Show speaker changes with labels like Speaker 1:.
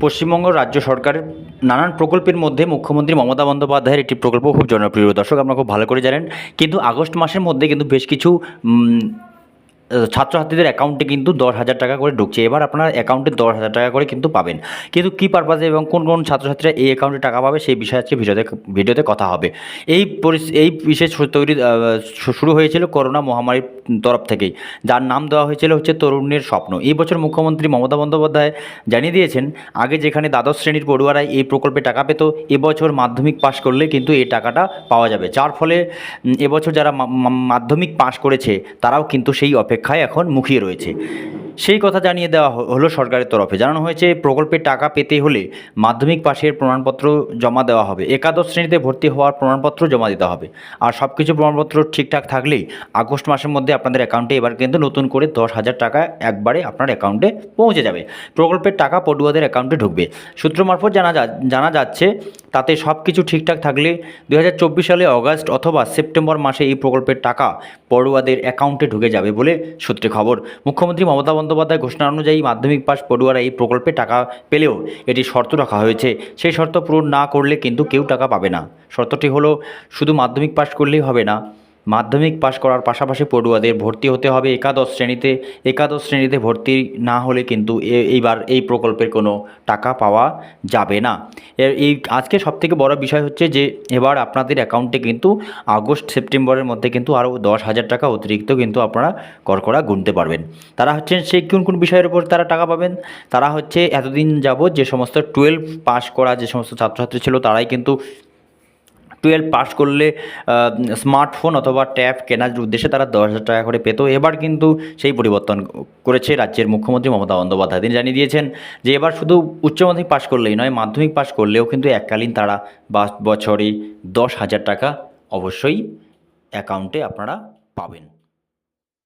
Speaker 1: পশ্চিমবঙ্গ রাজ্য সরকারের নানান প্রকল্পের মধ্যে মুখ্যমন্ত্রী মমতা বন্দ্যোপাধ্যায়ের একটি প্রকল্প খুব জনপ্রিয়। দর্শক, আপনারা খুব ভালো করে জানেন, কিন্তু আগস্ট মাসের মধ্যে কিন্তু বেশ কিছু ছাত্রছাত্রীদের অ্যাকাউন্টে কিন্তু 10,000 টাকা করে ঢুকছে। এবার আপনার অ্যাকাউন্টে 10,000 টাকা করে কিন্তু পাবেন। কিন্তু কী পারপাসে এবং কোন কোন ছাত্রছাত্রীরা এই অ্যাকাউন্টে টাকা পাবে সেই বিষয়ে আজকে ভিডিওতে কথা হবে। এই বিশেষ শুরু হয়েছিল করোনা মহামারীর তরফ থেকেই, যার নাম দেওয়া হয়েছিল হচ্ছে তরুণের স্বপ্ন। এই বছর মুখ্যমন্ত্রী মমতা বন্দ্যোপাধ্যায় জানিয়ে দিয়েছেন, আগে যেখানে দ্বাদশ শ্রেণীর পড়ুয়ারা এই প্রকল্পে টাকা পেত, এবছর মাধ্যমিক পাশ করলে কিন্তু এই টাকাটা পাওয়া যাবে। যার ফলে এবছর যারা মাধ্যমিক পাশ করেছে তারাও কিন্তু সেই অপেক্ষায় এখন মুখিয়ে রয়েছে। সেই কথা জানিয়ে দেওয়া হলো সরকারের তরফে। জানানো হয়েছে প্রকল্পের টাকা পেতে হলে মাধ্যমিক পাশের প্রমাণপত্র জমা দেওয়া হবে, একাদশ শ্রেণীতে ভর্তি হওয়ার প্রমাণপত্র জমা দিতে হবে। আর সব কিছু প্রমাণপত্র ঠিকঠাক থাকলেই আগস্ট মাসের মধ্যে আপনাদের অ্যাকাউন্টে এবার কিন্তু নতুন করে 10,000 টাকা একবারে আপনার অ্যাকাউন্টে পৌঁছে যাবে। প্রকল্পের টাকা পড়ুয়াদের অ্যাকাউন্টে ঢুকবে। সূত্র মারফত জানা যাচ্ছে, তাতে সব কিছু ঠিকঠাক থাকলে 2024 সালে অগাস্ট অথবা সেপ্টেম্বর মাসে এই প্রকল্পের টাকা পড়ুয়াদের অ্যাকাউন্টে ঢুকে যাবে বলে সূত্রে খবর। মুখ্যমন্ত্রী মমতা বন্দ্যোপাধ্যায় ঘোষণা অনুযায়ী মাধ্যমিক পাশ পড়ুয়ারা এই প্রকল্পে টাকা পেলেও এটি শর্ত রাখা হয়েছে। সেই শর্ত পূরণ না করলে কিন্তু কেউ টাকা পাবে না। শর্তটি হলো, শুধু মাধ্যমিক পাশ করলেই হবে না, মাধ্যমিক পাশ করার পাশাপাশি পড়ুয়াদের ভর্তি হতে হবে একাদশ শ্রেণীতে। একাদশ শ্রেণীতে ভর্তি না হলে কিন্তু এইবার এই প্রকল্পের কোনো টাকা পাওয়া যাবে না। আজকে সবথেকে বড় বিষয় হচ্ছে যে এবার আপনাদের অ্যাকাউন্টে কিন্তু আগস্ট সেপ্টেম্বরের মধ্যে কিন্তু আরও 10,000 টাকা অতিরিক্ত কিন্তু আপনারা করকরা গুনতে পারবেন। তারা হচ্ছেন সেই কোন কোন বিষয়ের উপর তারা টাকা পাবেন। তারা হচ্ছে এতদিন যাবৎ যে সমস্ত 12 পাস করা যে সমস্ত ছাত্রছাত্রী ছিল, তারাই কিন্তু 12 পাস করলে স্মার্টফোন অথবা ট্যাব কেনার উদ্দেশ্যে তারা 10,000 টাকা করে পেত। এবার কিন্তু সেই পরিবর্তন করেছে রাজ্যের মুখ্যমন্ত্রী মমতা বন্দ্যোপাধ্যায়। তিনি জানিয়ে দিয়েছেন যে এবার শুধু উচ্চ মাধ্যমিক পাশ করলেই নয়, মাধ্যমিক পাশ করলেও কিন্তু এককালীন তারা বছরে 10,000 টাকা অবশ্যই অ্যাকাউন্টে আপনারা পাবেন।